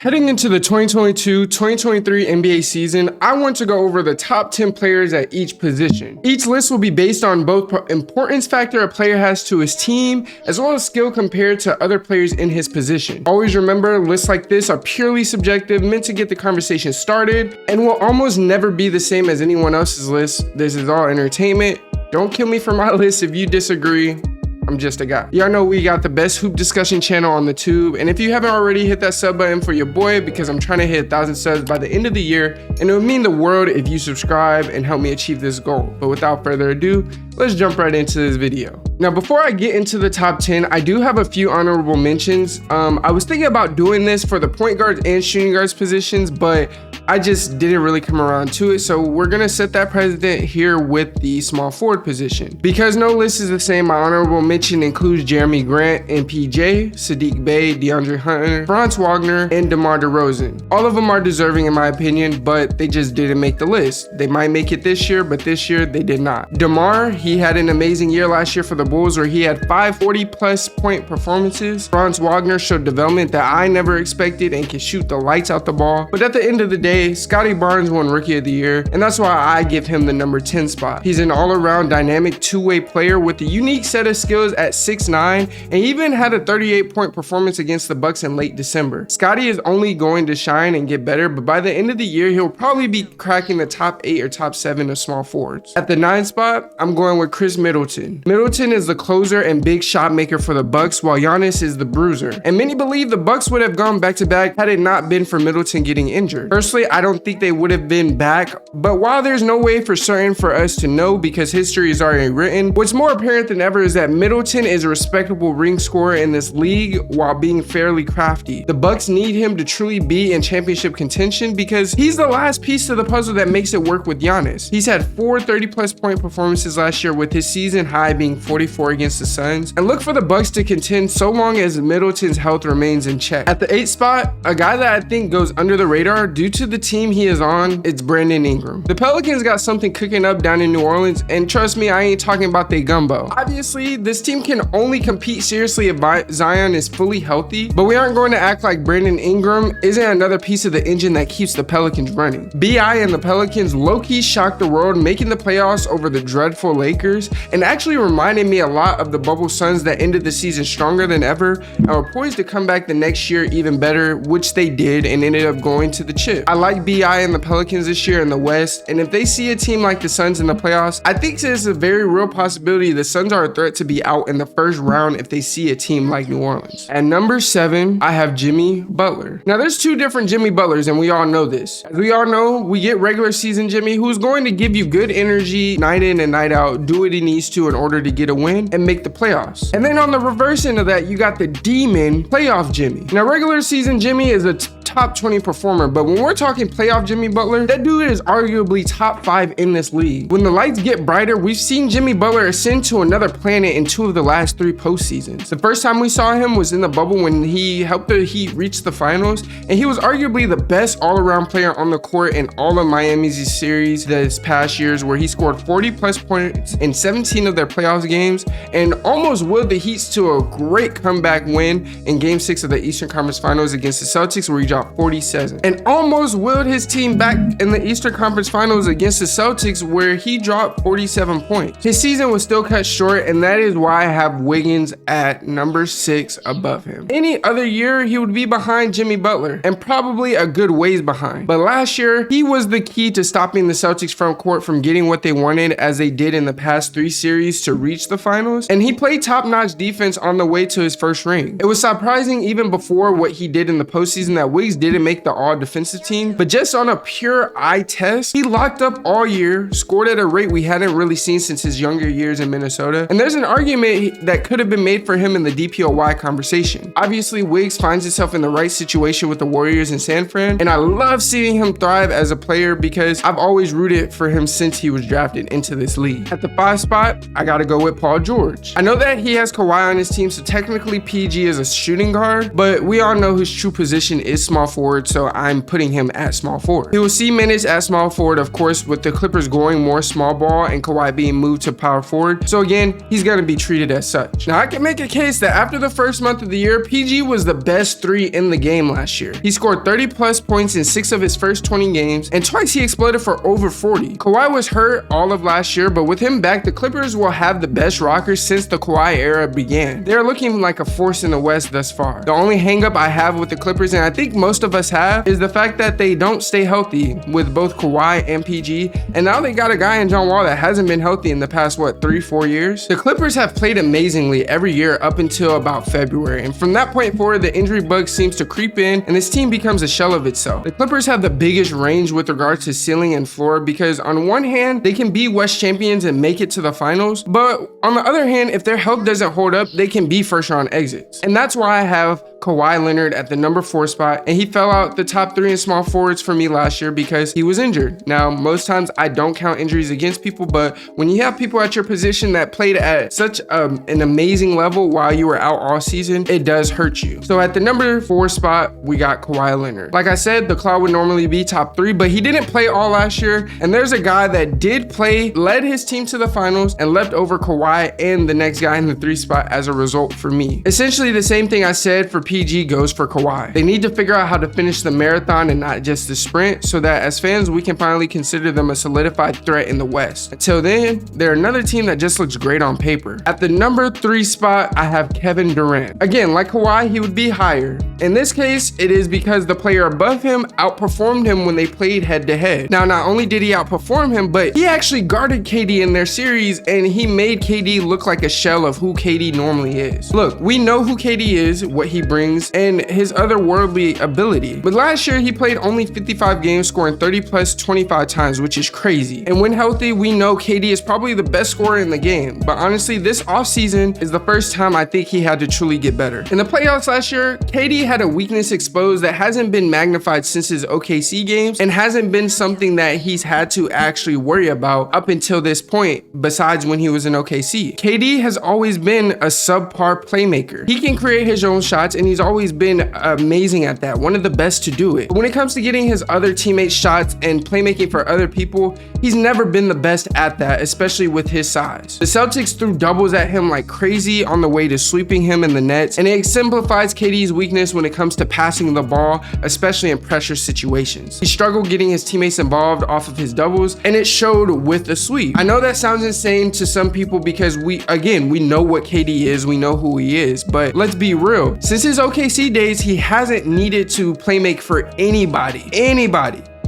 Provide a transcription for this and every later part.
Heading into the 2022-2023 NBA season, I want to go over the top 10 players at each position. Each list will be based on both importance factor a player has to his team, as well as skill compared to other players in his position. Always remember, lists like this are purely subjective, meant to get the conversation started, and will almost never be the same as anyone else's list. This is all entertainment. Don't kill me for my list if you disagree. I'm just a guy. Y'all know we got the best hoop discussion channel on the tube, and if you haven't already, hit that sub button for your boy because I'm trying to hit 1,000 subs by the end of the year, and it would mean the world if you subscribe and help me achieve this goal. But without further ado, let's jump right into this video. Now, before I get into the top 10, I do have a few honorable mentions. I was thinking about doing this for the point guards and shooting guards positions, but I just didn't really come around to it. So we're gonna set that precedent here with the small forward position. Because no list is the same, my honorable mention includes Jeremy Grant and PJ, Sadiq Bey, DeAndre Hunter, Franz Wagner, and DeMar DeRozan. All of them are deserving in my opinion, but they just didn't make the list. They might make it this year, but this year they did not. DeMar, he had an amazing year last year for the Bulls where he had 5 40+ point performances. Franz Wagner showed development that I never expected and can shoot the lights out the ball. But at the end of the day, Scotty Barnes won Rookie of the Year, and that's why I give him the number 10 spot. He's an all-around dynamic two-way player with a unique set of skills at 6'9", and even had a 38-point performance against the Bucks in late December. Scotty is only going to shine and get better, but by the end of the year, he'll probably be cracking the top 8 or top 7 of small forwards. At the 9 spot, I'm going with Chris Middleton. Middleton is the closer and big shot maker for the Bucks, while Giannis is the bruiser. And many believe the Bucks would have gone back-to-back had it not been for Middleton getting injured. Personally, I don't think they would have been back, but while there's no way for certain for us to know because history is already written, what's more apparent than ever is that Middleton is a respectable ring scorer in this league while being fairly crafty. The Bucks need him to truly be in championship contention because he's the last piece to the puzzle that makes it work with Giannis. He's had 4 30+ point performances last year, with his season high being 44 against the Suns, and look for the Bucks to contend so long as Middleton's health remains in check. At the 8th spot, a guy that I think goes under the radar due to the team he is on, it's Brandon Ingram. The Pelicans got something cooking up down in New Orleans, and trust me, I ain't talking about they gumbo. Obviously, this team can only compete seriously if Zion is fully healthy, but we aren't going to act like Brandon Ingram isn't another piece of the engine that keeps the Pelicans running. BI and the Pelicans low-key shocked the world, making the playoffs over the dreadful Lakers, and actually reminded me a lot of the bubble Suns that ended the season stronger than ever and were poised to come back the next year even better, which they did and ended up going to the chip. I like BI and the Pelicans this year in the West, and if they see a team like the Suns in the playoffs, I think there's a very real possibility the Suns are a threat to be out in the first round if they see a team like New Orleans. At number 7, I have Jimmy Butler. Now there's 2 different Jimmy Butlers, and we all know this. As we all know, we get regular season Jimmy, who's going to give you good energy night in and night out, do what he needs to in order to get a win and make the playoffs. And then on the reverse end of that, you got the demon playoff Jimmy. Now regular season Jimmy is a top 20 performer, but when we're talking playoff Jimmy Butler, that dude is arguably top 5 in this league. When the lights get brighter, we've seen Jimmy Butler ascend to another planet in 2 of the last 3 postseasons. The first time we saw him was in the bubble when he helped the Heat reach the finals, and he was arguably the best all-around player on the court in all of Miami's series this past years, where he scored 40+ points in 17 of their playoffs games and almost willed the Heat to a great comeback win in Game 6 of the Eastern Conference Finals against the Celtics, where he dropped 47, and almost willed his team back in the Eastern Conference Finals against the Celtics, where he dropped 47 points. His season was still cut short, and that is why I have Wiggins at number 6 above him. Any other year, he would be behind Jimmy Butler, and probably a good ways behind. But last year, he was the key to stopping the Celtics front court from getting what they wanted, as they did in the past 3 series to reach the finals, and he played top-notch defense on the way to his first ring. It was surprising even before what he did in the postseason that Wiggs didn't make the all-defensive team, but just on a pure eye test, he locked up all year, scored at a rate we hadn't really seen since his younger years in Minnesota, and there's an argument that could have been made for him in the DPOY conversation. Obviously, Wiggs finds himself in the right situation with the Warriors in San Fran, and I love seeing him thrive as a player because I've always rooted for him since he was drafted into this league. At the 5 spot, I gotta go with Paul George. I know that he has Kawhi on his team, so technically PG is a shooting guard, but we all know his true position is small small forward, so I'm putting him at small forward. He will see minutes at small forward, of course, with the Clippers going more small ball and Kawhi being moved to power forward. So again, he's going to be treated as such. Now, I can make a case that after the first month of the year, PG was the best 3 in the game last year. He scored 30 plus points in 6 of his first 20 games, and twice he exploded for over 40. Kawhi was hurt all of last year, but with him back, the Clippers will have the best rockers since the Kawhi era began. They're looking like a force in the West thus far. The only hangup I have with the Clippers, and I think most of us have, is the fact that they don't stay healthy with both Kawhi and PG, and now they got a guy in John Wall that hasn't been healthy in the past, 3-4 years? The Clippers have played amazingly every year up until about February, and from that point forward, the injury bug seems to creep in, and this team becomes a shell of itself. The Clippers have the biggest range with regards to ceiling and floor because on one hand, they can be West champions and make it to the finals, but on the other hand, if their health doesn't hold up, they can be first round exits. And that's why I have Kawhi Leonard at the number 4 spot, and he fell out the top 3 in small forwards for me last year because he was injured. Now, most times I don't count injuries against people, but when you have people at your position that played at such an amazing level while you were out all season, it does hurt you. So at the number 4 spot, we got Kawhi Leonard. Like I said, the Cloud would normally be top 3, but he didn't play all last year, and there's a guy that did play, led his team to the finals, and left over Kawhi and the next guy in the 3 spot as a result for me. Essentially the same thing I said for PG goes for Kawhi. They need to figure out how to finish the marathon and not just the sprint, so that as fans we can finally consider them a solidified threat in the West. Until then, they're another team that just looks great on paper. At the number 3 spot, I have Kevin Durant. Again, like Kawhi, he would be higher. In this case, it is because the player above him outperformed him when they played head to head. Now, not only did he outperform him, but he actually guarded KD in their series, and he made KD look like a shell of who KD normally is. Look, we know who KD is, what he brings, and his otherworldly ability. But last year, he played only 55 games, scoring 30 plus 25 times, which is crazy. And when healthy, we know KD is probably the best scorer in the game. But honestly, this offseason is the first time I think he had to truly get better. In the playoffs last year, KD had a weakness exposed that hasn't been magnified since his OKC games and hasn't been something that he's had to actually worry about up until this point, besides when he was in OKC. KD has always been a subpar playmaker. He can create his own shots, and he's always been amazing at that, one of the best to do it. But when it comes to getting his other teammates shots and playmaking for other people, he's never been the best at that, especially with his size. The Celtics threw doubles at him like crazy on the way to sweeping him in the nets, and it exemplifies KD's weakness when it comes to passing the ball, especially in pressure situations. He struggled getting his teammates involved off of his doubles, and it showed with the sweep. I know that sounds insane to some people because we know what KD is, we know who he is, but let's be real. Since his OKC days, he hasn't needed to playmake for anybody.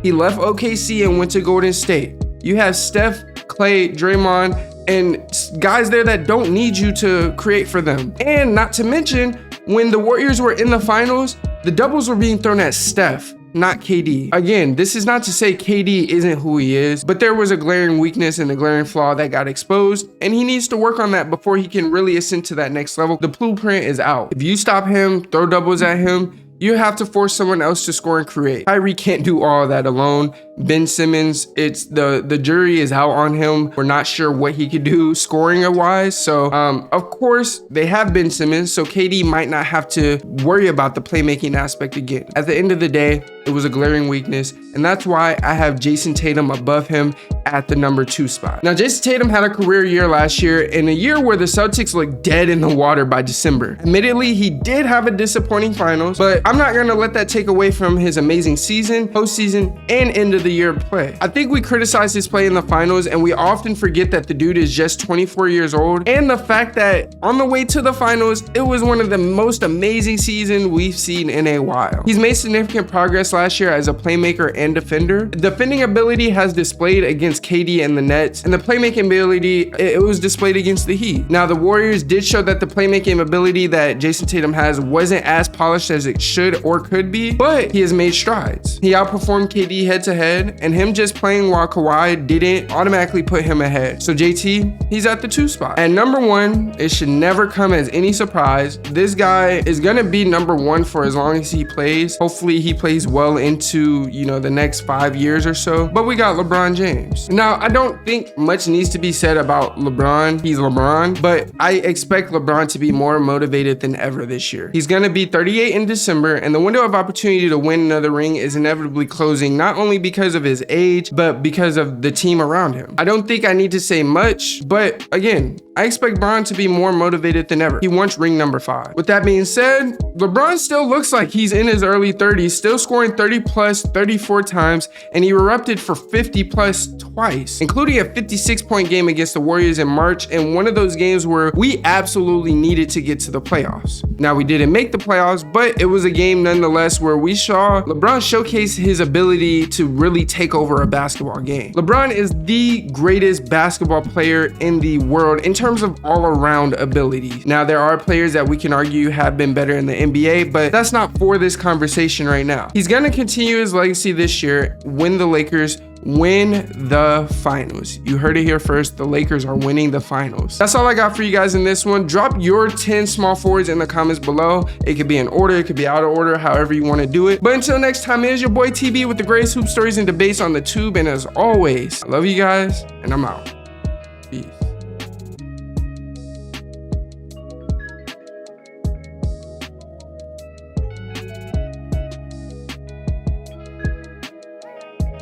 He left OKC and went to Golden State. You have Steph, Clay, Draymond, and guys there that don't need you to create for them. And not to mention, when the Warriors were in the finals, the doubles were being thrown at Steph, not KD. Again, this is not to say KD isn't who he is, but there was a glaring weakness and a glaring flaw that got exposed, and he needs to work on that before he can really ascend to that next level. The blueprint is out. If you stop him, throw doubles at him, you have to force someone else to score and create. Kyrie can't do all of that alone. Ben Simmons, it's the jury is out on him. We're not sure what he could do scoring wise. So of course they have Ben Simmons, so KD might not have to worry about the playmaking aspect again. At the end of the day, it was a glaring weakness, and that's why I have Jason Tatum above him at the number 2 spot. Now, Jason Tatum had a career year last year, in a year where the Celtics looked dead in the water by December. Admittedly, he did have a disappointing finals, but I'm not gonna let that take away from his amazing season, postseason, and end of the year play. I think we criticize his play in the finals, and we often forget that the dude is just 24 years old, and the fact that on the way to the finals, it was one of the most amazing seasons we've seen in a while. He's made significant progress last year as a playmaker and defender. Defending ability has displayed against KD and the Nets, and the playmaking ability, it was displayed against the Heat. Now, the Warriors did show that the playmaking ability that Jason Tatum has wasn't as polished as it should or could be, but he has made strides. He outperformed KD head to head, ahead, and him just playing while Kawhi didn't automatically put him ahead. So JT, he's at the 2 spot. And number 1, it should never come as any surprise. This guy is gonna be number 1 for as long as he plays. Hopefully he plays well into, you know, the next 5 years or so. But we got LeBron James. Now, I don't think much needs to be said about LeBron. He's LeBron, but I expect LeBron to be more motivated than ever this year. He's gonna be 38 in December, and the window of opportunity to win another ring is inevitably closing, not only because of his age, but because of the team around him. I don't think I need to say much, but again, I expect Bron to be more motivated than ever. He wants ring number 5. With that being said, LeBron still looks like he's in his early 30s, still scoring 30 plus 34 times, and he erupted for 50 plus twice, including a 56-point game against the Warriors in March, and one of those games where we absolutely needed to get to the playoffs. Now, we didn't make the playoffs, but it was a game nonetheless where we saw LeBron showcase his ability to really take over a basketball game. LeBron is the greatest basketball player in the world in terms of all-around ability. Now, there are players that we can argue have been better in the NBA, but that's not for this conversation right now. He's gonna continue his legacy this year, win the Lakers, win the finals. You heard it here first. The Lakers are winning the finals. That's all I got for you guys in this one. Drop your 10 small forwards in the comments below. It could be in order, it could be out of order, however you want to do it. But until next time, it is your boy TB with the greatest hoop stories and debates on the tube. And as always, I love you guys, and I'm out.